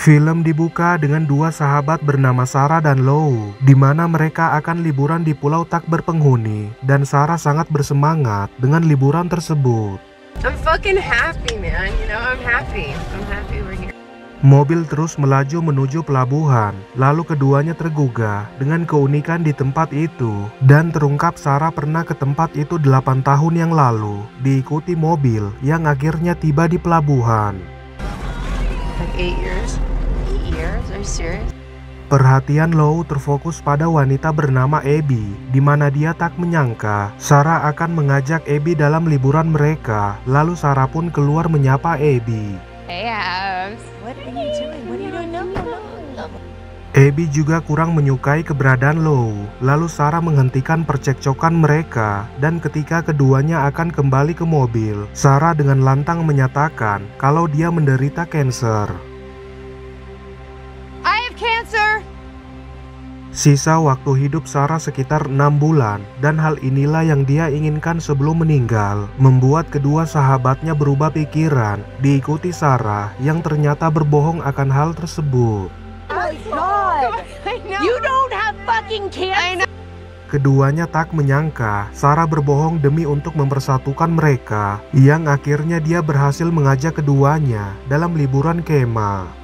Film dibuka dengan dua sahabat bernama Sarah dan Lou, di mana mereka akan liburan di pulau tak berpenghuni, dan Sarah sangat bersemangat dengan liburan tersebut. I'm fucking happy, man. You know, I'm happy. I'm happy we're here. Mobil terus melaju menuju pelabuhan, lalu keduanya tergugah dengan keunikan di tempat itu, dan terungkap Sarah pernah ke tempat itu 8 tahun yang lalu, diikuti mobil yang akhirnya tiba di pelabuhan. Like 8 years? 8 years? Are you serious? Perhatian Lou terfokus pada wanita bernama Abby, di mana dia tak menyangka Sarah akan mengajak Abby dalam liburan mereka. Lalu Sarah pun keluar menyapa Abby. Hey, Abs. What are you doing? What are you doing? No. Abby juga kurang menyukai keberadaan Lou. Lalu Sarah menghentikan percekcokan mereka, dan ketika keduanya akan kembali ke mobil, Sarah dengan lantang menyatakan kalau dia menderita kanker. Cancer. Sisa waktu hidup Sarah sekitar 6 bulan, dan hal inilah yang dia inginkan sebelum meninggal, membuat kedua sahabatnya berubah pikiran, diikuti Sarah yang ternyata berbohong akan hal tersebut. Oh my God. You don't have fucking cancer. Keduanya tak menyangka Sarah berbohong demi untuk mempersatukan mereka, yang akhirnya dia berhasil mengajak keduanya dalam liburan kemah.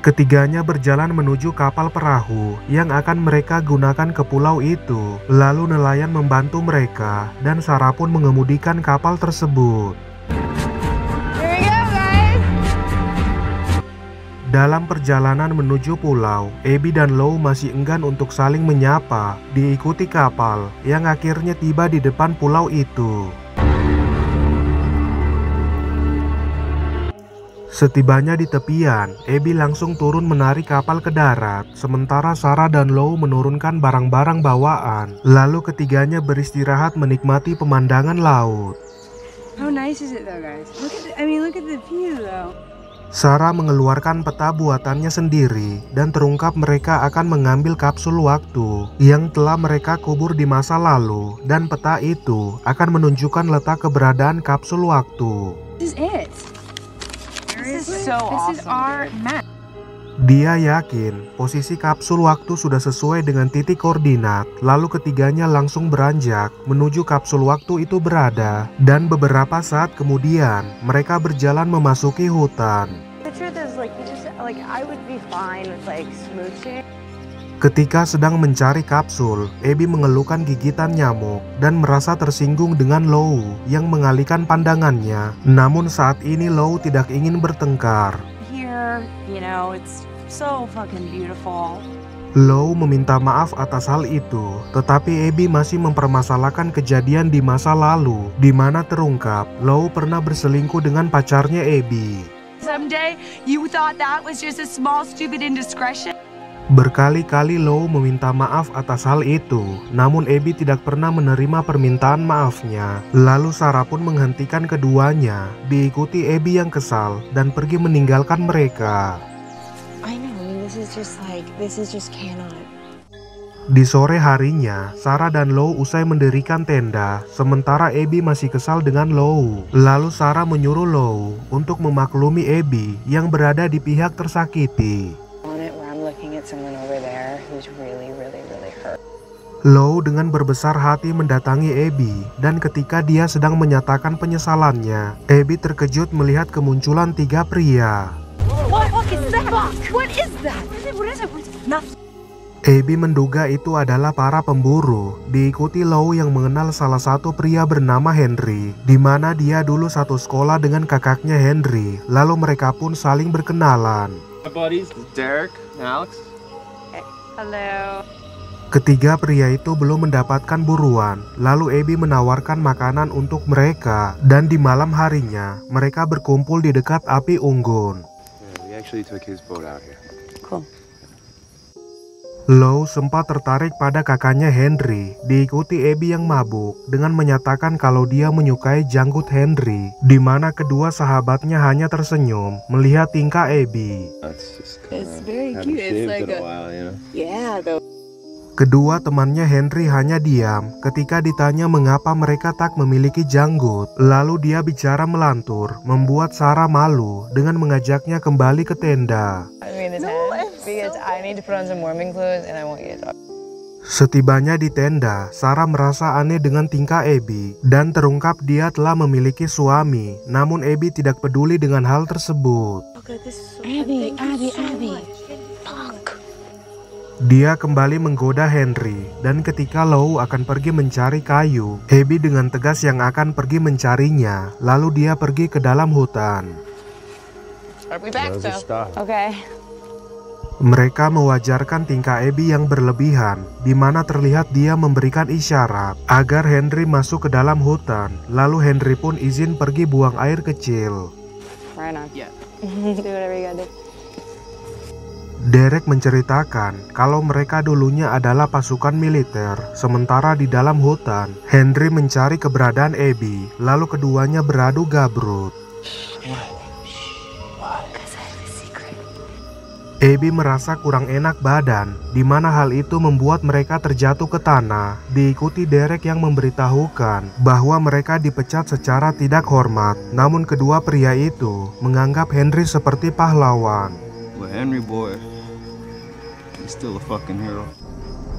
Ketiganya berjalan menuju kapal perahu yang akan mereka gunakan ke pulau itu. Lalu nelayan membantu mereka dan Sarah pun mengemudikan kapal tersebut. Here we go, guys. Dalam perjalanan menuju pulau, Abby dan Lou masih enggan untuk saling menyapa, diikuti kapal yang akhirnya tiba di depan pulau itu. Setibanya di tepian, Abby langsung turun menarik kapal ke darat, sementara Sarah dan Lou menurunkan barang-barang bawaan. Lalu ketiganya beristirahat menikmati pemandangan laut. How nice is it though, guys? Look at the view though. Sarah mengeluarkan peta buatannya sendiri, dan terungkap mereka akan mengambil kapsul waktu yang telah mereka kubur di masa lalu, dan peta itu akan menunjukkan letak keberadaan kapsul waktu. This is it. This is so awesome. This is our map. Dia yakin posisi kapsul waktu sudah sesuai dengan titik koordinat, lalu ketiganya langsung beranjak menuju kapsul waktu itu berada, dan beberapa saat kemudian mereka berjalan memasuki hutan. The truth is, I would be fine with smooching. Ketika sedang mencari kapsul, Abby mengeluhkan gigitan nyamuk dan merasa tersinggung dengan Lou yang mengalihkan pandangannya. Namun saat ini Lou tidak ingin bertengkar. Here, it's so fucking beautiful. Lou meminta maaf atas hal itu, tetapi Abby masih mempermasalahkan kejadian di masa lalu, di mana terungkap Lou pernah berselingkuh dengan pacarnya Abby. Someday, you thought that was just a small stupid indiscretion? Berkali-kali Lou meminta maaf atas hal itu, namun Abby tidak pernah menerima permintaan maafnya. Lalu Sarah pun menghentikan keduanya, diikuti Abby yang kesal dan pergi meninggalkan mereka. This is just cannot. Di sore harinya, Sarah dan Lou usai mendirikan tenda, sementara Abby masih kesal dengan Lou. Lalu Sarah menyuruh Lou untuk memaklumi Abby yang berada di pihak tersakiti. Lou dengan berbesar hati mendatangi Abby, dan ketika dia sedang menyatakan penyesalannya, Abby terkejut melihat kemunculan 3 pria. Abby menduga itu adalah para pemburu, diikuti Lou yang mengenal salah satu pria bernama Henry, di mana dia dulu satu sekolah dengan kakaknya Henry. Lalu mereka pun saling berkenalan. My buddies, Derek and Alex. Hello. Ketiga pria itu belum mendapatkan buruan, lalu Abby menawarkan makanan untuk mereka, dan di malam harinya mereka berkumpul di dekat api unggun. Cool. Lou sempat tertarik pada kakaknya Henry, diikuti Abby yang mabuk dengan menyatakan kalau dia menyukai janggut Henry, di mana kedua sahabatnya hanya tersenyum melihat tingkah Abby. It's very cute. It's like Kedua temannya Henry hanya diam ketika ditanya mengapa mereka tak memiliki janggut. Lalu dia bicara melantur, membuat Sarah malu dengan mengajaknya kembali ke tenda. Setibanya di tenda, Sarah merasa aneh dengan tingkah Abby dan terungkap dia telah memiliki suami. Namun Abby tidak peduli dengan hal tersebut. Abby. Dia kembali menggoda Henry, dan ketika Lou akan pergi mencari kayu, Abby dengan tegas yang akan pergi mencarinya, lalu dia pergi ke dalam hutan. Okay. Mereka mewajarkan tingkah Abby yang berlebihan, di mana terlihat dia memberikan isyarat agar Henry masuk ke dalam hutan, lalu Henry pun izin pergi buang air kecil. Right on. Yeah. Do whatever you gotta do. Derek menceritakan kalau mereka dulunya adalah pasukan militer, sementara di dalam hutan, Henry mencari keberadaan Abby, lalu keduanya beradu gabrut. Abby merasa kurang enak badan, di mana hal itu membuat mereka terjatuh ke tanah, diikuti Derek yang memberitahukan bahwa mereka dipecat secara tidak hormat, namun kedua pria itu menganggap Henry seperti pahlawan. Well, Henry boy, he's still a fucking hero.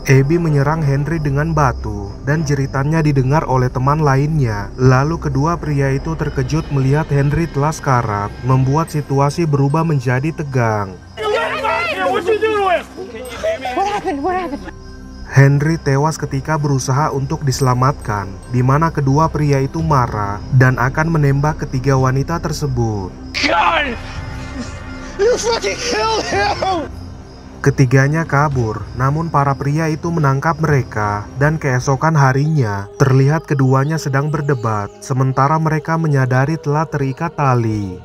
Abby menyerang Henry dengan batu dan jeritannya didengar oleh teman lainnya. Lalu kedua pria itu terkejut melihat Henry telah sekarat, membuat situasi berubah menjadi tegang. What happened? Henry tewas ketika berusaha untuk diselamatkan, di mana kedua pria itu marah dan akan menembak ketiga wanita tersebut. God! You fucking killed him! Ketiganya kabur, namun para pria itu menangkap mereka, dan keesokan harinya terlihat keduanya sedang berdebat, sementara mereka menyadari telah terikat tali.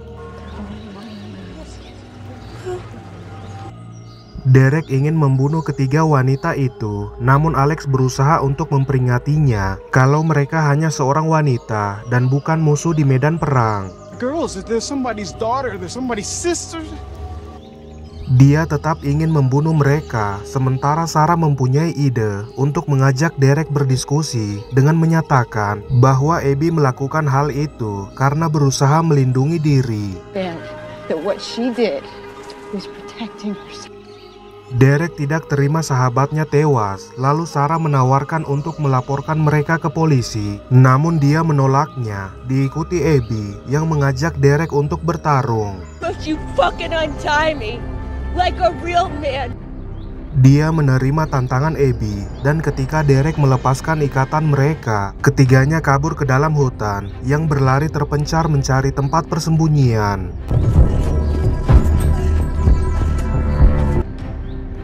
Derek ingin membunuh ketiga wanita itu, namun Alex berusaha untuk memperingatinya kalau mereka hanya seorang wanita dan bukan musuh di medan perang. Girls, if there's somebody's daughter, there's somebody's sister. Dia tetap ingin membunuh mereka, sementara Sarah mempunyai ide untuk mengajak Derek berdiskusi dengan menyatakan bahwa Abby melakukan hal itu karena berusaha melindungi diri. That what she did was protecting herself. Derek tidak terima sahabatnya tewas, lalu Sarah menawarkan untuk melaporkan mereka ke polisi, namun dia menolaknya, diikuti Abby yang mengajak Derek untuk bertarung. But you fucking untie me like a real man. Dia menerima tantangan Abby, dan ketika Derek melepaskan ikatan mereka, ketiganya kabur ke dalam hutan yang berlari terpencar mencari tempat persembunyian.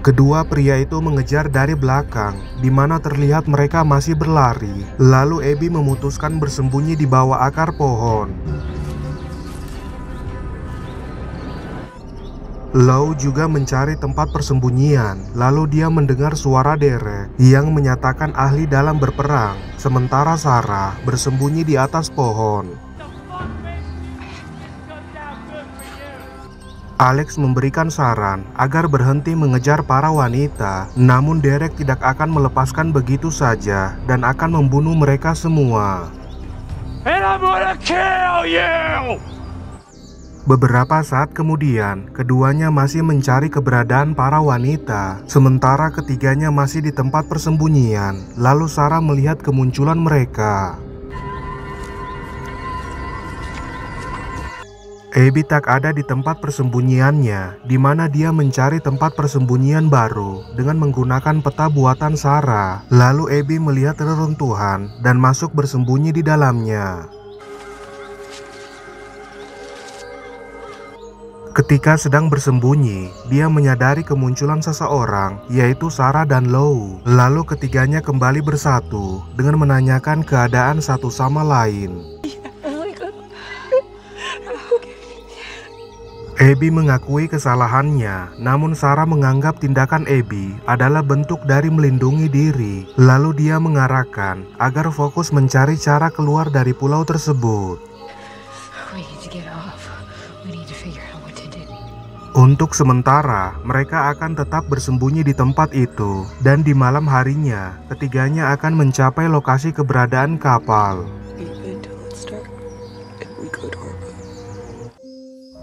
Kedua pria itu mengejar dari belakang, di mana terlihat mereka masih berlari. Lalu Abby memutuskan bersembunyi di bawah akar pohon. Lou juga mencari tempat persembunyian, lalu dia mendengar suara Derek yang menyatakan ahli dalam berperang, sementara Sarah bersembunyi di atas pohon. Alex memberikan saran agar berhenti mengejar para wanita, namun Derek tidak akan melepaskan begitu saja dan akan membunuh mereka semua. And I'm gonna kill you! Beberapa saat kemudian, keduanya masih mencari keberadaan para wanita, sementara ketiganya masih di tempat persembunyian. Lalu Sarah melihat kemunculan mereka. Abby tak ada di tempat persembunyiannya, di mana dia mencari tempat persembunyian baru dengan menggunakan peta buatan Sarah. Lalu Abby melihat reruntuhan dan masuk bersembunyi di dalamnya. Ketika sedang bersembunyi, dia menyadari kemunculan seseorang, yaitu Sarah dan Lou. Lalu ketiganya kembali bersatu dengan menanyakan keadaan satu sama lain. Abby mengakui kesalahannya, namun Sarah menganggap tindakan Abby adalah bentuk dari melindungi diri. Lalu dia mengarahkan agar fokus mencari cara keluar dari pulau tersebut. Untuk sementara, mereka akan tetap bersembunyi di tempat itu, dan di malam harinya, ketiganya akan mencapai lokasi keberadaan kapal.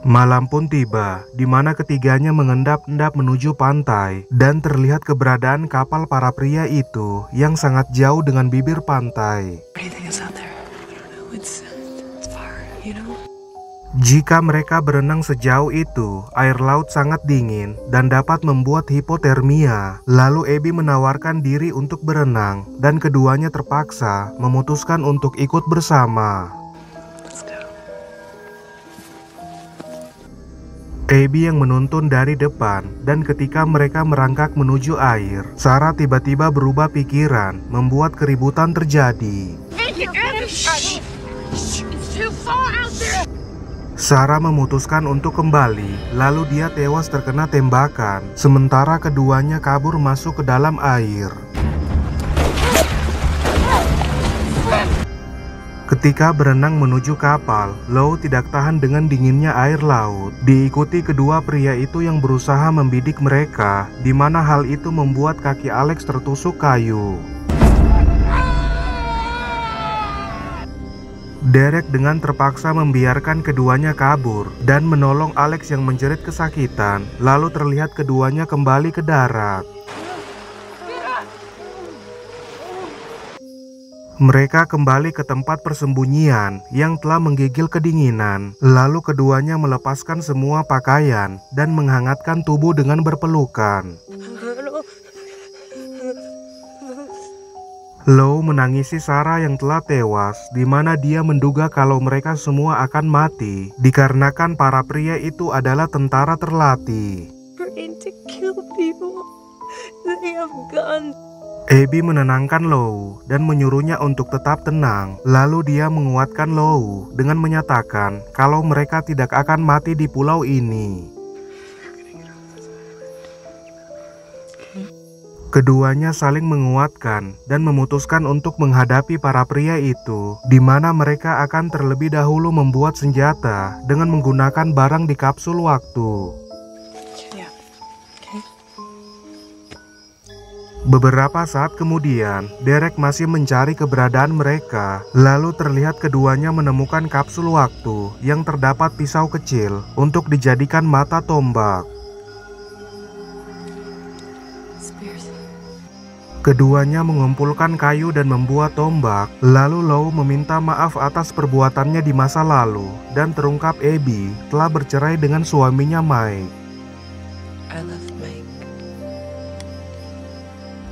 Malam pun tiba, di mana ketiganya mengendap-endap menuju pantai, dan terlihat keberadaan kapal para pria itu yang sangat jauh dengan bibir pantai. Jika mereka berenang sejauh itu, air laut sangat dingin dan dapat membuat hipotermia. Lalu Abby menawarkan diri untuk berenang, dan keduanya terpaksa memutuskan untuk ikut bersama. Abby yang menuntun dari depan, dan ketika mereka merangkak menuju air, Sarah tiba-tiba berubah pikiran, membuat keributan terjadi. Sarah memutuskan untuk kembali, lalu dia tewas terkena tembakan, sementara keduanya kabur masuk ke dalam air. Ketika berenang menuju kapal, Lou tidak tahan dengan dinginnya air laut. Diikuti kedua pria itu yang berusaha membidik mereka, di mana hal itu membuat kaki Alex tertusuk kayu. Derek dengan terpaksa membiarkan keduanya kabur dan menolong Alex yang menjerit kesakitan. Lalu terlihat keduanya kembali ke darat. Mereka kembali ke tempat persembunyian yang telah menggigil kedinginan. Lalu keduanya melepaskan semua pakaian dan menghangatkan tubuh dengan berpelukan. Lou menangisi Sarah yang telah tewas, di mana dia menduga kalau mereka semua akan mati, dikarenakan para pria itu adalah tentara terlatih. Abby menenangkan Lou dan menyuruhnya untuk tetap tenang. Lalu dia menguatkan Lou dengan menyatakan kalau mereka tidak akan mati di pulau ini. Keduanya saling menguatkan dan memutuskan untuk menghadapi para pria itu, di mana mereka akan terlebih dahulu membuat senjata dengan menggunakan barang di kapsul waktu. Beberapa saat kemudian, Derek masih mencari keberadaan mereka. Lalu terlihat keduanya menemukan kapsul waktu yang terdapat pisau kecil untuk dijadikan mata tombak. Keduanya mengumpulkan kayu dan membuat tombak. Lalu Lou meminta maaf atas perbuatannya di masa lalu, dan terungkap Abby telah bercerai dengan suaminya Mike.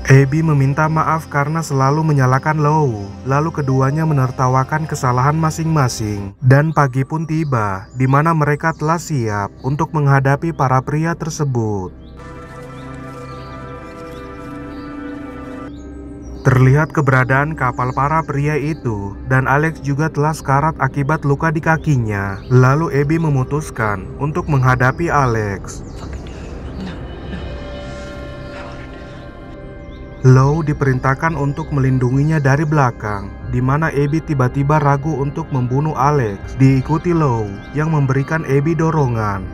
Abby meminta maaf karena selalu menyalahkan Lou. Lalu keduanya menertawakan kesalahan masing-masing, dan pagi pun tiba, di mana mereka telah siap untuk menghadapi para pria tersebut. Terlihat keberadaan kapal para pria itu, dan Alex juga telah sekarat akibat luka di kakinya. Lalu Abby memutuskan untuk menghadapi Alex. Lou diperintahkan untuk melindunginya dari belakang, di mana Abby tiba-tiba ragu untuk membunuh Alex. Diikuti Lou yang memberikan Abby dorongan.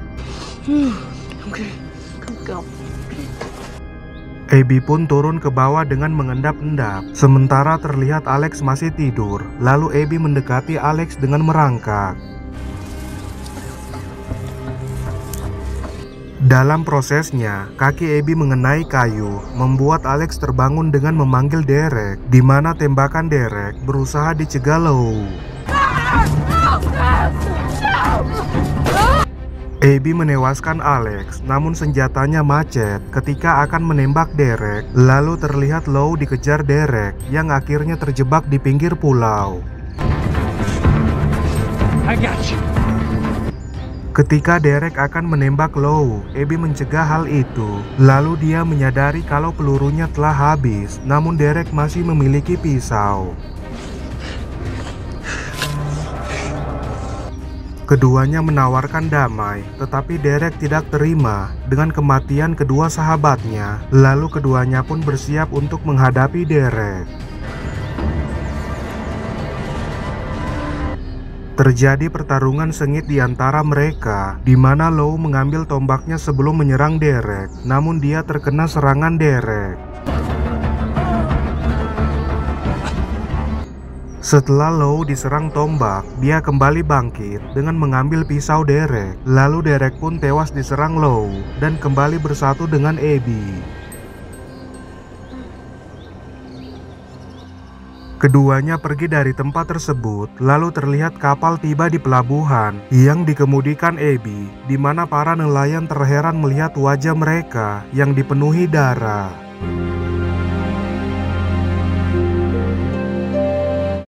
Abby pun turun ke bawah dengan mengendap-endap, sementara terlihat Alex masih tidur. Lalu Abby mendekati Alex dengan merangkak. Dalam prosesnya, kaki Abby mengenai kayu, membuat Alex terbangun dengan memanggil Derek, di mana tembakan Derek berusaha dicegah Lou. Abby menewaskan Alex, namun senjatanya macet ketika akan menembak Derek. Lalu terlihat Lou dikejar Derek yang akhirnya terjebak di pinggir pulau. I got you. Ketika Derek akan menembak Lou, Abby mencegah hal itu. Lalu dia menyadari kalau pelurunya telah habis, namun Derek masih memiliki pisau. Keduanya menawarkan damai, tetapi Derek tidak terima dengan kematian kedua sahabatnya. Lalu keduanya pun bersiap untuk menghadapi Derek. Terjadi pertarungan sengit di antara mereka, di mana Lou mengambil tombaknya sebelum menyerang Derek, namun dia terkena serangan Derek. Setelah Lou diserang tombak, dia kembali bangkit dengan mengambil pisau Derek. Lalu Derek pun tewas diserang Lou dan kembali bersatu dengan Abby. Keduanya pergi dari tempat tersebut, lalu terlihat kapal tiba di pelabuhan yang dikemudikan Abby, di mana para nelayan terheran melihat wajah mereka yang dipenuhi darah.